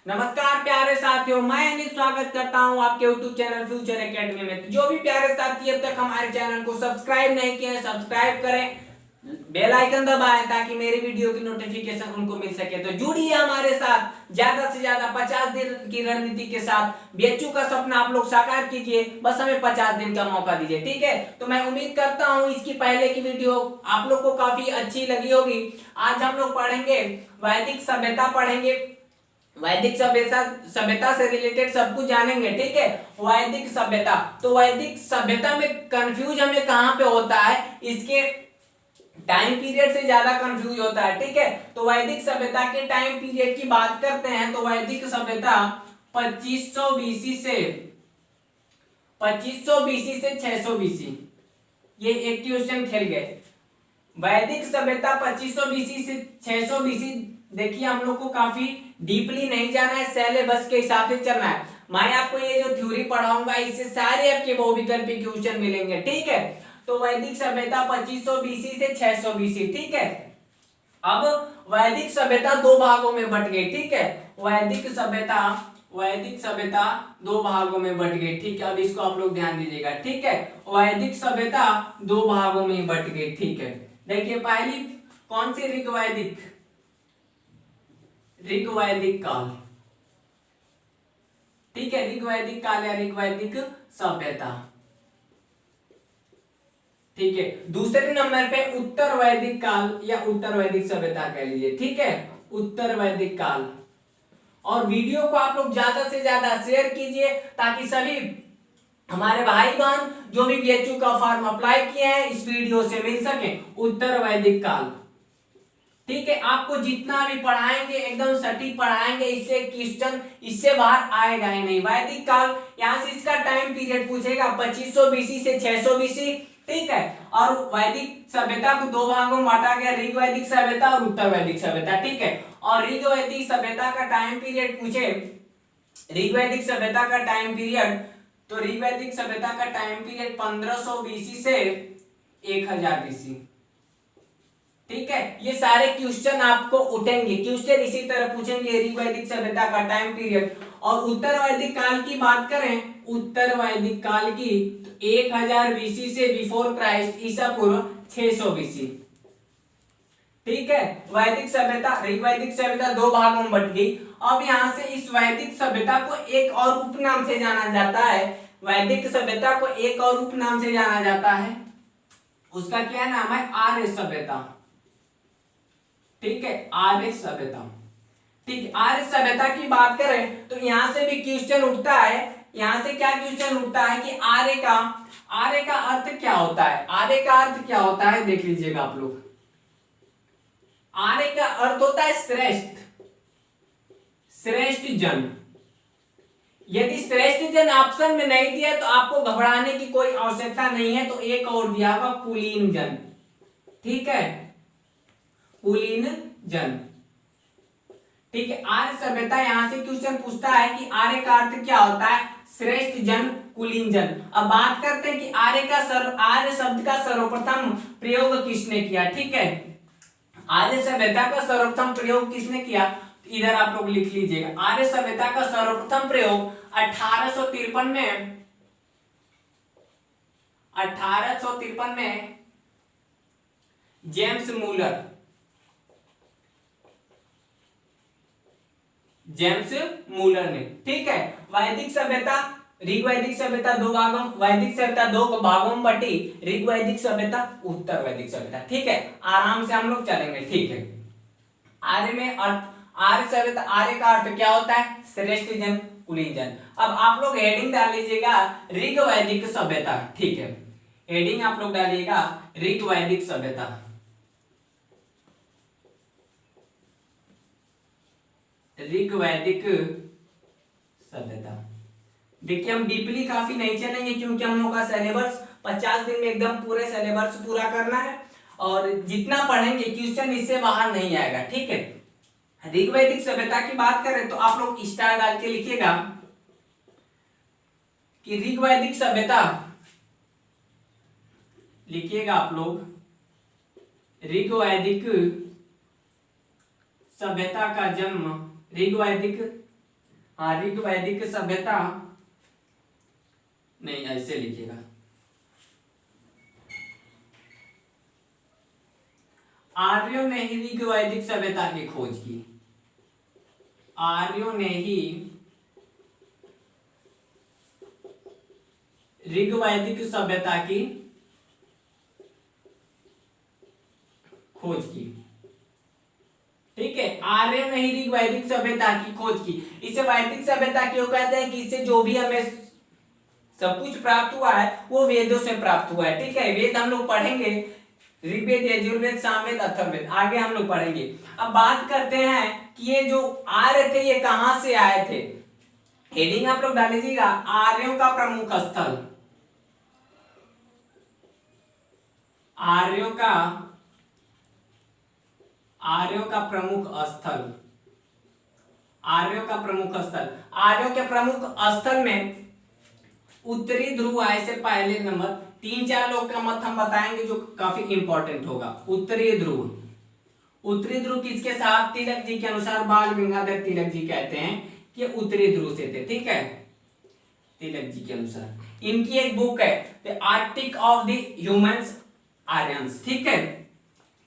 नमस्कार प्यारे साथियों, मैं अनिल स्वागत करता हूं आपके YouTube चैनल फ्यूचर एकेडमी में। तो जो भी प्यारे साथी अब तक हमारे चैनल को सब्सक्राइब नहीं किए हैं, सब्सक्राइब करें, बेल आइकन दबाएं ताकि मेरी वीडियो की नोटिफिकेशन उनको मिल सके। तो जुड़िए हमारे साथ, ज्यादा से ज्यादा 50 दिन की रणनीति के साथ बीएचयू का सपना आप लोग साकार कीजिए। बस हमें 50 दिन का मौका दीजिए, ठीक है। तो मैं उम्मीद करता हूँ इसकी पहले की वीडियो आप लोग को काफी अच्छी लगी होगी। आज हम लोग पढ़ेंगे वैदिक सभ्यता, पढ़ेंगे वैदिक सभ्यता से रिलेटेड सब कुछ जानेंगे, ठीक है। वैदिक सभ्यता, तो वैदिक सभ्यता में कंफ्यूज हमें कहां पे होता है, इसके टाइम पीरियड से ज्यादा कंफ्यूज होता है, ठीक है। तो वैदिक सभ्यता के टाइम पीरियड की बात करते हैं तो वैदिक सभ्यता 2500 बीसी से 600 बीसी, ये एक क्वेश्चन खेल गए। वैदिक सभ्यता 2500 बीसी से 600 बीसी, देखिए हम लोग को काफी डीपली नहीं जाना है, सिलेबस के हिसाब से चलना है। मैं आपको ये जो थ्योरी पढ़ाऊंगा इससे सारे आपके बहुविकल्पी क्वेश्चन मिलेंगे, ठीक है। तो वैदिक सभ्यता 2500 बीसी से 600 बीसी, ठीक है। अब वैदिक सभ्यता दो भागों में बट गई, ठीक है। वैदिक सभ्यता दो भागों में बट गई, ठीक है। अब इसको आप लोग ध्यान दीजिएगा, ठीक है। वैदिक सभ्यता दो भागों में बट गई, ठीक है। देखिए पहली कौन सी, ऋग्वैदिक काल, ठीक है। ऋग्वैदिक काल या ऋग्वैदिक सभ्यता, ठीक है। दूसरे नंबर पे उत्तर वैदिक काल या उत्तर वैदिक सभ्यता कह लीजिए, ठीक है। उत्तर वैदिक काल। और वीडियो को आप लोग ज्यादा से ज्यादा शेयर कीजिए ताकि सभी हमारे भाई बहन जो भी बीएचयू का फॉर्म अप्लाई किए हैं इस वीडियो से मिल सके। उत्तर वैदिक काल, ठीक है। आपको जितना भी पढ़ाएंगे एकदम सटीक पढ़ाएंगे, इससे क्वेश्चन इससे बाहर आएगा ही नहीं। वैदिक काल, यहां से इसका टाइम पीरियड पूछेगा 2500 बीसी से 600 बीसी, ठीक है। और वैदिक सभ्यता को दो भागों में बांटा गया, ऋग्वैदिक सभ्यता और उत्तर वैदिक सभ्यता, ठीक है। और ऋग्वैदिक सभ्यता का टाइम पीरियड पूछे, ऋग्वैदिक सभ्यता का टाइम पीरियड, तो ऋग्वैदिक सभ्यता का टाइम पीरियड 1500 बीसी से 1000 बीसी, ठीक है। ये सारे क्वेश्चन आपको उठेंगे, क्वेश्चन इसी तरह पूछेंगे ऋग्वैदिक सभ्यता का टाइम पीरियड। और उत्तर वैदिक काल की बात करें, उत्तर वैदिक काल की, तो 1000 बीसी से बिफोर क्राइस्ट, ईसा पूर्व 600 बीसी, ठीक है। वैदिक सभ्यता, ऋग्वैदिक सभ्यता दो भागों में बट गई। अब यहां से इस वैदिक सभ्यता को एक और उपनाम से जाना जाता है, वैदिक सभ्यता को एक और उपनाम से जाना जाता है, उसका क्या नाम है, आर्य सभ्यता, ठीक है। आर्य सभ्यता, ठीक है। आर्य सभ्यता की बात करें तो यहां से भी क्वेश्चन उठता है, यहां से क्या क्वेश्चन उठता है कि आर्य का अर्थ क्या होता है, आर्य का अर्थ क्या होता है, देख लीजिएगा आप लोग। आर्य का अर्थ होता है श्रेष्ठ जन। यदि श्रेष्ठ जन ऑप्शन में नहीं दिया तो आपको घबराने की कोई आवश्यकता नहीं है, तो एक और दिया होगा कुलीन जन, ठीक है, कुलीन जन, ठीक है। आर्य सभ्यता, यहां से क्वेश्चन पूछता है कि आर्य का अर्थ क्या होता है, श्रेष्ठ जन, कुलीन जन। अब बात करते हैं कि आर्य शब्द का सर्वप्रथम प्रयोग किसने किया, ठीक है। आर्य सभ्यता का सर्वप्रथम प्रयोग किसने किया, इधर आप लोग लिख लीजिएगा। आर्य सभ्यता का सर्वप्रथम प्रयोग 1853 में जेम्स मूलर ने, ठीक है। वैदिक सभ्यता, ऋग्वैदिक सभ्यता दो भागों, वैदिक सभ्यता दो भागों में बटी, ऋग्वैदिक सभ्यता, उत्तर वैदिक सभ्यता, ठीक है। आराम से हम लोग चलेंगे, ठीक है। आर्य में अर्थ, आर्य सभ्यता, आर्य का अर्थ क्या होता है, श्रेष्ठ जन, कुलीन जन। अब आप लोग हेडिंग डाल लीजिएगा ऋग्वैदिक सभ्यता, ठीक है। हेडिंग आप लोग डालिएगा ऋग्वैदिक सभ्यता, ऋग्वैदिक सभ्यता। देखिए हम डीपली काफी नहीं चलेंगे क्योंकि हम लोग का सिलेबस 50 दिन में एकदम पूरे सिलेबस पूरा करना है, और जितना पढ़ेंगे क्वेश्चन इससे बाहर नहीं आएगा, ठीक है। ऋग्वैदिक सभ्यता की बात करें तो आप लोग स्टार डाल के लिखिएगा कि ऋग्वैदिक सभ्यता, लिखिएगा आप लोग ऋग्वैदिक सभ्यता का जन्म, ऋग्वैदिक हाँ, ऋग वैदिक सभ्यता, नहीं ऐसे लिखिएगा, आर्यों ने ही ऋग वैदिक सभ्यता की खोज की। आर्यों ने ही ऋग वैदिक सभ्यता की खोज की। ठीक है, आर्यों ने ही ऋग वैदिक सभ्यता की खोज की। इसे वैदिक सभ्यता क्यों कहते हैं कि इससे जो भी हमें सब कुछ प्राप्त हुआ है वो वेदों से प्राप्त हुआ है। ठीक है, वेद हम लोग पढ़ेंगे, ऋग्वेद, यजुर्वेद, सामवेद, अथर्ववेद आगे हम लोग पढ़ेंगे। अब बात करते हैं कि ये जो आर्य थे ये कहां से आए थे। हेडिंग आप लोग डाल लीजिएगा, आर्यों का प्रमुख स्थल। आर्यों का प्रमुख स्थल। आर्यों का प्रमुख स्थल। आर्यों के प्रमुख स्थल में उत्तरी ध्रुव आए से पहले नंबर। 3-4 लोग का मत हम बताएंगे जो काफी इंपॉर्टेंट होगा। उत्तरी ध्रुव। उत्तरी ध्रुव किसके साथ? तिलक जी के अनुसार, बाल गंगाधर तिलक जी कहते हैं कि उत्तरी ध्रुव से थे। ठीक है, तिलक जी के अनुसार। इनकी एक बुक है the Arctic of the humans Aryans. ठीक है,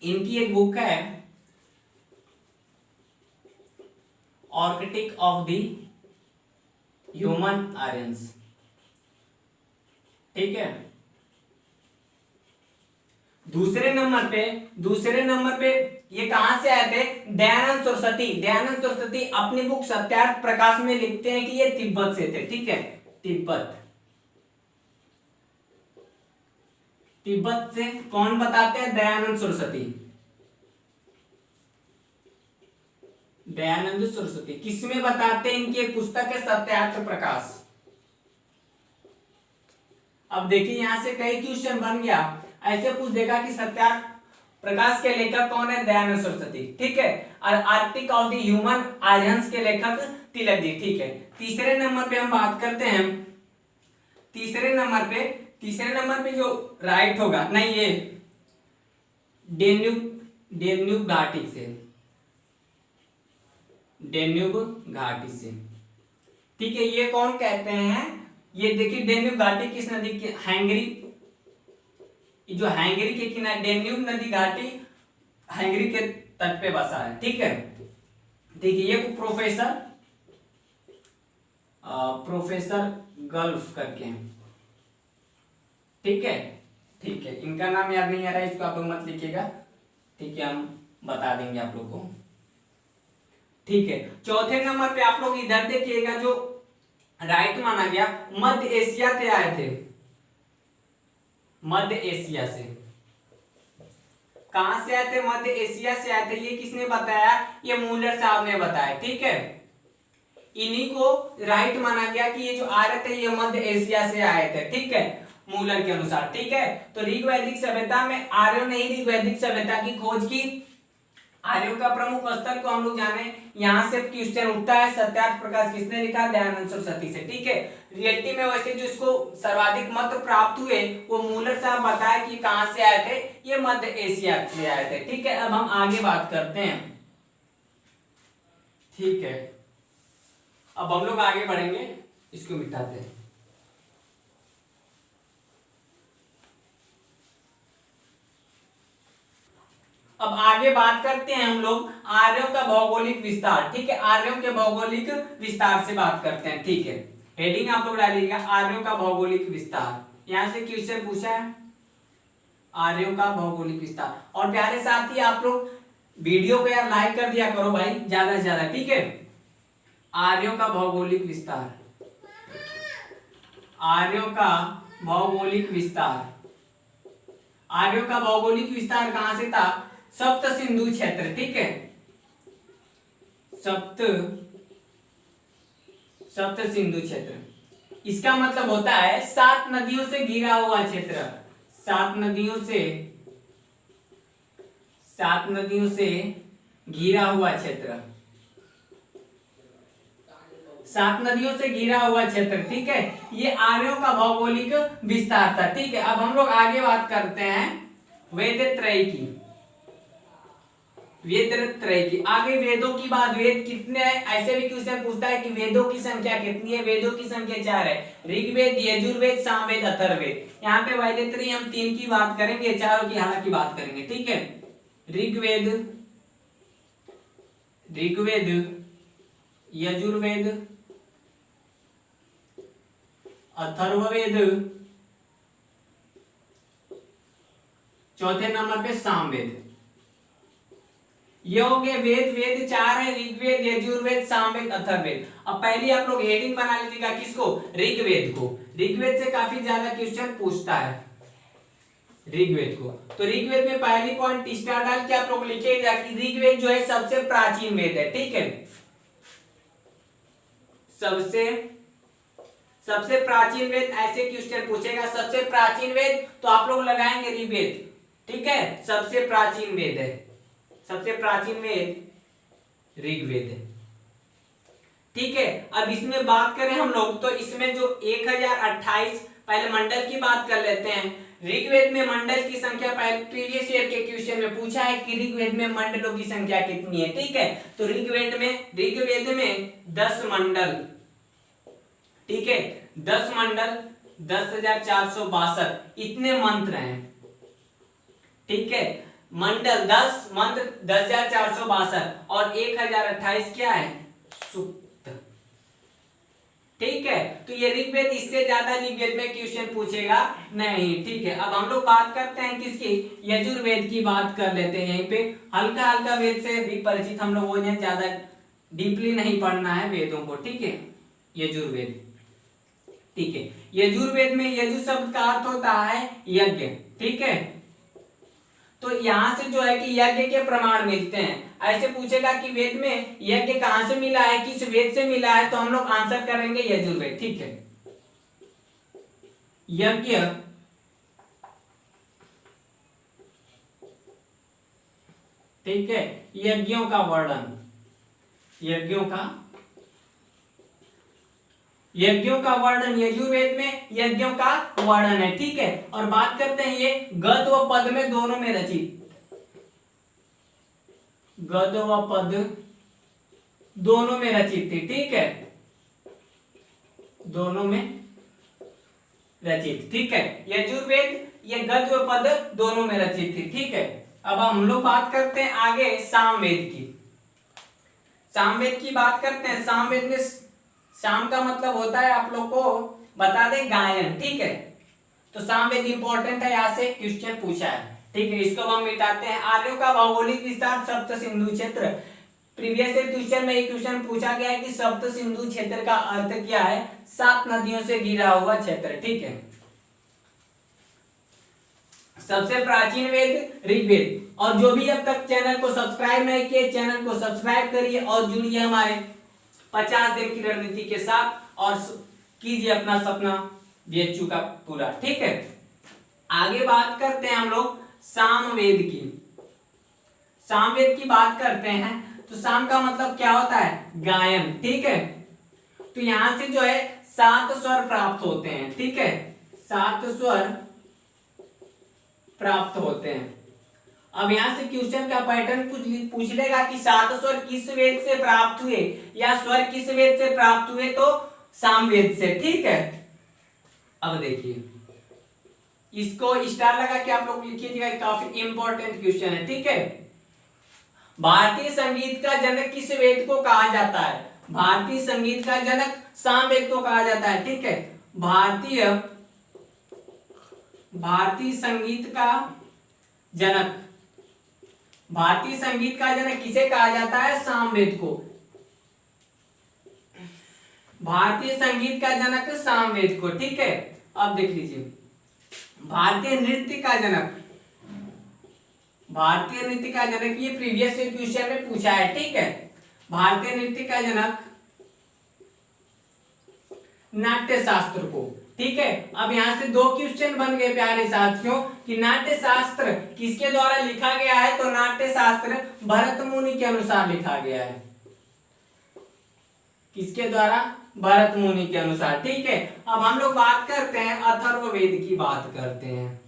इनकी एक बुक है Arctic of the human Aryans. ठीक है, दूसरे नंबर पे ये कहां से आए थे? दयानंद सरस्वती। दयानंद सरस्वती अपनी बुक सत्यार्थ प्रकाश में लिखते हैं कि ये तिब्बत से थे। ठीक है, तिब्बत से कौन बताते हैं? दयानंद सरस्वती। दयानंद सरस्वती किसमें बताते हैं? इनकी एक पुस्तक है सत्यार्थ प्रकाश। अब देखिए यहां से कई क्वेश्चन बन गया, ऐसे पूछ देगा कि सत्यार्थ प्रकाश के लेखक कौन है? दयानंद सरस्वती। ठीक है, और Arctic of the human Aryans के लेखक तिलक जी। ठीक है, तीसरे नंबर पे हम बात करते हैं। तीसरे नंबर पे जो राइट होगा, नहीं ये डेन्यूब घाटी से। डेन्यूब घाटी से। ठीक है, ये कौन कहते हैं? ये देखिए डेन्यूब घाटी किस नदी की? हैंगरी, जो हैंगरी के किनारे डेन्यूब नदी घाटी हैंगरी के तट पे बसा है। ठीक है, देखिए ये प्रोफेसर गल्फ करके हैं। ठीक है, इनका नाम याद नहीं आ रहा है, इसको आप लोग मत लिखिएगा। ठीक है, हम बता देंगे आप लोग को। ठीक है, चौथे नंबर पे आप लोग इधर देखिएगा, जो राइट माना गया, मध्य एशिया से आए थे। मध्य एशिया से। कहां से आए थे? मध्य एशिया से आए थे। ये किसने बताया? ये मूलर साहब ने बताया। ठीक है, इन्हीं को राइट माना गया कि ये जो आर्य थे ये मध्य एशिया से आए थे। ठीक है, मूलर के अनुसार। ठीक है, तो ऋग वैदिक सभ्यता में आर्यों ने ही ऋग वैदिक सभ्यता की खोज की। आर्यों का प्रमुख स्थल को हम लोग जाने, यहां से क्वेश्चन उठता है सत्यार्थ प्रकाश किसने लिखा? दयानंद सरस्वती से। ठीक है, रियलिटी में वैसे जो इसको सर्वाधिक मत प्राप्त हुए वो मूलर साहब बताया कि कहां से आए थे, ये मध्य एशिया से आए थे। ठीक है, अब हम आगे बात करते हैं। ठीक है, अब हम लोग आगे बढ़ेंगे, इसको मिटाते हैं। अब आगे बात करते हैं हम लोग आर्यों का भौगोलिक विस्तार। ठीक है, आर्यों के भौगोलिक विस्तार से बात करते हैं। ठीक है, हेडिंग आप लोग डालिएगा, आर्यों का भौगोलिक विस्तार। यहां से क्वेश्चन पूछा है, आर्यों का भौगोलिक विस्तार। और प्यारे साथी आप लोग वीडियो को यार लाइक कर दिया करो भाई, ज्यादा से ज्यादा। ठीक है, आर्यों का भौगोलिक विस्तार। आर्यों का भौगोलिक विस्तार। आर्यों का भौगोलिक विस्तार कहां से था? सप्त सिंधु क्षेत्र। ठीक है, सप्त सिंधु क्षेत्र। इसका मतलब होता है 7 नदियों से घिरा हुआ क्षेत्र। 7 नदियों से घिरा हुआ क्षेत्र। 7 नदियों से घिरा हुआ क्षेत्र। ठीक है, ये आर्यों का भौगोलिक विस्तार था। ठीक है, अब हम लोग आगे बात करते हैं वेदत्रयी की। वेदत्रय की। आगे वेदों की बात, वेद कितने हैं, ऐसे भी क्वेश्चन पूछता है कि वेदों की संख्या कितनी है। वेदों की संख्या 4 है, ऋग्वेद, यजुर्वेद, सामवेद, अथर्ववेद। यहाँ पे वैदित्री हम 3 की बात करेंगे, चारों की हालांकि बात करेंगे, ठीक है। ऋग्वेद, यजुर्वेद, अथर्ववेद, चौथे नंबर पे सामवेद। ये हो गए वेद। वेद 4 है, ऋग्वेद, यजुर्वेद, सामवेद, अथर्ववेद। अब पहले आप लोग हेडिंग बना लीजिएगा, किसको, ऋग्वेद को। ऋग्वेद से काफी ज्यादा क्वेश्चन पूछता है ऋग्वेद को। तो ऋग्वेद में पहली पॉइंट स्टार डाल के आप लोग लिखिएगा कि ऋग्वेद जो है सबसे प्राचीन वेद है, ठीक है। सबसे प्राचीन वेद, ऐसे क्वेश्चन पूछेगा सबसे प्राचीन वेद, तो आप लोग लगाएंगे ऋग्वेद, ठीक है। सबसे प्राचीन वेद है, सबसे प्राचीन वेद ऋग्वेद है, ठीक है। अब इसमें बात करें हम लोग, तो इसमें जो 1028, पहले मंडल की बात कर लेते हैं। ऋग्वेद में मंडल की संख्या, पहले प्रीवियस ईयर के क्वेश्चन में पूछा है कि ऋग्वेद में मंडलों की संख्या कितनी है, ठीक है। तो ऋग्वेद में 10 मंडल, ठीक है। 10 मंडल, 10,462 इतने मंत्र हैं, ठीक है। मंडल 10, मंत्र 10,462 और 1028 क्या है, सूक्त, ठीक है। तो ये ऋग्वेद, इससे ज्यादा ऋग्वेद में क्वेश्चन पूछेगा नहीं, ठीक है। अब हम लोग बात करते हैं किसकी, यजुर्वेद की बात कर लेते हैं। यहीं पे हल्का हल्का वेद से भी परिचित हम लोग हो जाए, ज्यादा डीपली नहीं पढ़ना है वेदों को, ठीक है। यजुर्वेद, ठीक है। यजुर्वेद में यजु शब्द का अर्थ होता है यज्ञ, ठीक है। तो यहां से जो है कि यज्ञ के प्रमाण मिलते हैं। ऐसे पूछेगा कि वेद में यज्ञ कहां से मिला है, किस वेद से मिला है, तो हम लोग आंसर करेंगे यजुर्वेद, ठीक है। यज्ञ, ठीक है, यज्ञों का वर्णन, यज्ञों का वर्णन यजुर्वेद में यज्ञों का वर्णन है, ठीक है। और बात करते हैं ये गद व पद में दोनों में रचित, गद व पद दोनों में रचित थी, ठीक है, दोनों में रचित, ठीक है। यजुर्वेद ये गद व पद दोनों में रचित थी, ठीक है। अब हम लोग बात करते हैं आगे सामवेद की। सामवेद की बात करते हैं। सामवेद में शाम का मतलब होता है, आप लोग को बता दें, गायन, ठीक है। तो सामवेद इंपॉर्टेंट है, यहां से क्वेश्चन पूछा है, ठीक है। इसको हम मिटाते हैं। आर्यों का भौगोलिक विस्तार सप्त सिंधु क्षेत्र। प्रीवियस क्वेश्चन में एक क्वेश्चन पूछा गया है कि सप्त सिंधु क्षेत्र का अर्थ क्या है, 7 नदियों से घिरा हुआ क्षेत्र, ठीक है। सबसे प्राचीन वेद ऋग्वेद। और जो भी अब तक चैनल को सब्सक्राइब नहीं किए, चैनल को सब्सक्राइब करिए और जुड़िए हमारे 50 दिन की रणनीति के साथ और कीजिए अपना सपना बीएचयू का पूरा, ठीक है। आगे बात करते हैं हम लोग सामवेद की। सामवेद की बात करते हैं तो साम का मतलब क्या होता है, गायन, ठीक है। तो यहां से जो है 7 स्वर प्राप्त होते हैं, ठीक है। 7 स्वर प्राप्त होते हैं। अब यहां से क्वेश्चन का पैटर्न पूछ लेगा कि 7 स्वर किस वेद से प्राप्त हुए, या स्वर किस वेद से प्राप्त हुए, तो सामवेद से, ठीक है। अब देखिए, इसको स्टार लगा के आप लोग लिखिएगा, काफी इंपॉर्टेंट क्वेश्चन है, ठीक है। भारतीय संगीत का जनक किस वेद को कहा जाता है, भारतीय संगीत का जनक सामवेद को कहा जाता है, ठीक है। भारतीय संगीत का जनक, भारतीय संगीत का जनक किसे कहा जाता है, सामवेद को। भारतीय संगीत का जनक सामवेद को, ठीक है। अब देख लीजिए, भारतीय नृत्य का जनक, भारतीय नृत्य का जनक, ये प्रीवियस क्वेश्चन में पूछा है, ठीक है। भारतीय नृत्य का जनक नाट्य शास्त्र को, ठीक है। अब यहां से 2 क्वेश्चन बन गए प्यारे साथियों कि नाट्य शास्त्र किसके द्वारा लिखा गया है, तो नाट्य शास्त्र भरत मुनि के अनुसार लिखा गया है। किसके द्वारा, भरत मुनि के अनुसार, ठीक है। अब हम लोग बात करते हैं अथर्ववेद की बात करते हैं।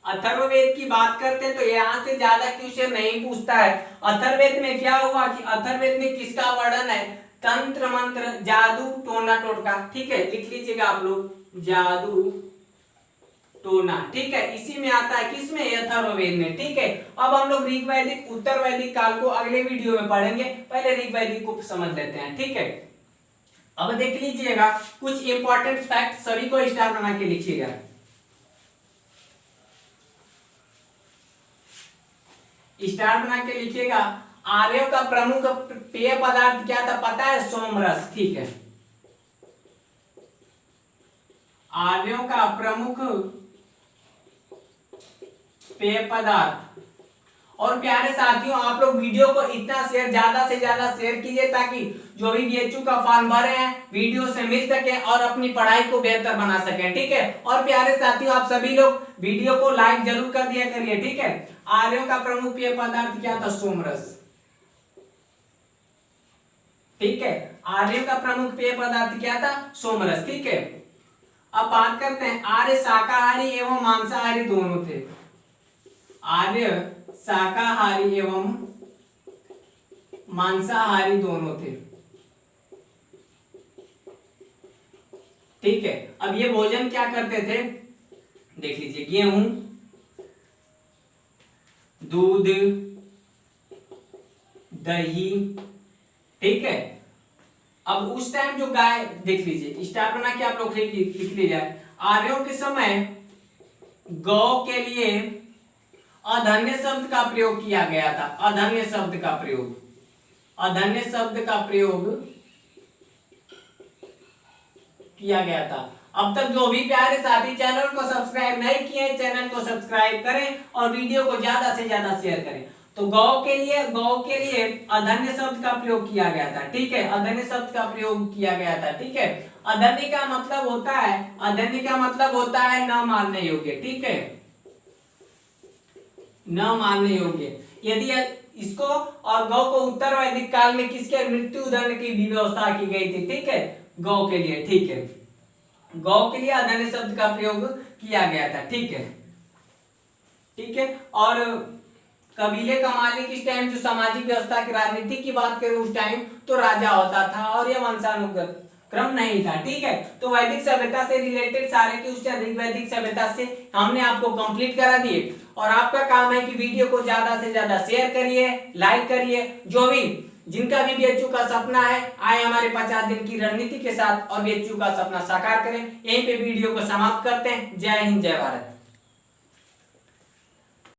अथर्ववेद की बात करते हैं तो यहाँ से ज्यादा क्वेश्चन नहीं पूछता है। अथर्ववेद में क्या हुआ कि अथर्ववेद में किसका वर्णन है, तंत्र मंत्र जादू टोना टोटका, ठीक है, लिख लीजिएगा आप लोग, जादू टोना, ठीक है, इसी में आता है, किसमें, अथर्ववेद में, ठीक है। अब हम लोग ऋग वैदिक उत्तर वैदिक काल को अगले वीडियो में पढ़ेंगे, पहले ऋग वैदिक को समझ लेते हैं, ठीक है। अब देख लीजिएगा कुछ इंपॉर्टेंट फैक्ट, सभी को स्टार बना के लिखिएगा। स्टार बना के लिखिएगा। आर्यों का प्रमुख पेय पदार्थ क्या था, पता है, सोमरस, ठीक है। आर्यों का प्रमुख पेय पदार्थ। और प्यारे साथियों, आप लोग वीडियो को इतना शेयर, ज्यादा से ज्यादा शेयर कीजिए ताकि जो भी बीएचयू का फॉर्म भरे हैं वीडियो से मिल सके और अपनी पढ़ाई को बेहतर बना सकें, ठीक है। और प्यारे साथियों, आप सभी लोग वीडियो को लाइक जरूर कर दिया करिए, ठीक है। आर्यों का प्रमुख पेय पदार्थ क्या था, सोमरस, ठीक है। आर्यों का प्रमुख पेय पदार्थ क्या था, सोमरस, ठीक है। अब बात करते हैं, आर्य शाकाहारी एवं मांसाहारी दोनों थे। आर्य शाकाहारी एवं मांसाहारी दोनों थे, ठीक है। अब ये भोजन क्या करते थे, देख लीजिए, गेहूं, दूध, दही, ठीक है। अब उस टाइम जो गाय, देख लीजिए, स्टार बना के आप लोग लिख लीजिए। आर्यों के समय गौ के लिए अधन्य शब्द का प्रयोग किया गया था, अधन्य शब्द का प्रयोग, अधन्य शब्द का प्रयोग किया गया था। अब तक जो भी प्यारे साथी चैनल को सब्सक्राइब नहीं किए, चैनल को सब्सक्राइब करें और वीडियो को ज्यादा से ज्यादा शेयर करें। तो गौ के लिए अधन्य शब्द का प्रयोग किया गया था, ठीक है, अधन्य शब्द का प्रयोग किया गया था, ठीक है। अधन्य का मतलब होता है, अधन्य का मतलब होता है न मानने योग्य, ठीक है, न मानने योग्य। यदि इसको और गौ को उत्तर वैदिक काल में किसके मृत्यु दंड की भी व्यवस्था की गई थी, ठीक है, गौ के लिए, ठीक है, गौ के लिए अधन्य शब्द का प्रयोग किया गया था, ठीक है, ठीक है। और कबीले का मालिक इस टाइम जो सामाजिक व्यवस्था की राजनीति की बात करें उस टाइम तो राजा होता था और यह वंशानुगत क्रम नहीं था, ठीक है। तो वैदिक सभ्यता से रिलेटेड सारे क्वेश्चन वैदिक सभ्यता से हमने आपको कंप्लीट करा दिए और आपका काम है कि वीडियो को ज्यादा से ज्यादा शेयर करिए, लाइक करिए। जो भी जिनका भी बीएचयू का सपना है आए हमारे 50 दिन की रणनीति के साथ और बीएचयू का सपना साकार करें। यहीं पे वीडियो को समाप्त करते हैं। जय हिंद, जय भारत।